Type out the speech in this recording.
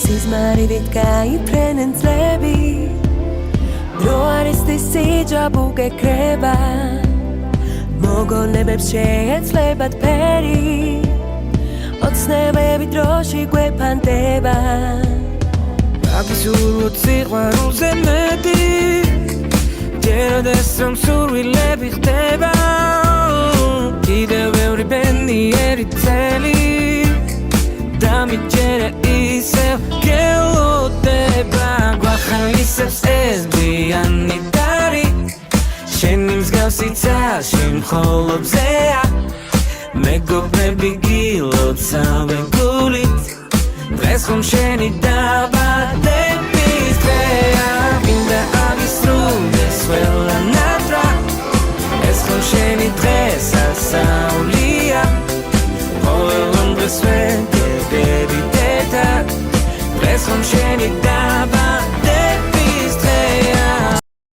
სიზმარივით გაიფრენენ წლები დრო არის სიჯაბუ გეკრება მოგონებებს შეეცლებათ ფერი ოცნებები დროში გვეფანტება აბსურდ სიყვარულზე მეტი ჯეროდეს რომ სურვილები ხდება კიდევ ბევრი ბედნიერი წელი დამიჯერე ისევ გელოდება გვახალისებს ეს გვიანი დარი შენი მსგავსი ცალში მხოლობზეა მეგობრები გილოცავენ გულით დღეს ხომ შენი დაბადების დღეა მინდა აგისრულდეს ყველანატრა ეს ხომ შენი დღესასწაულია ყოველ დღეს ვენდები დედა დღეს ხომ შენი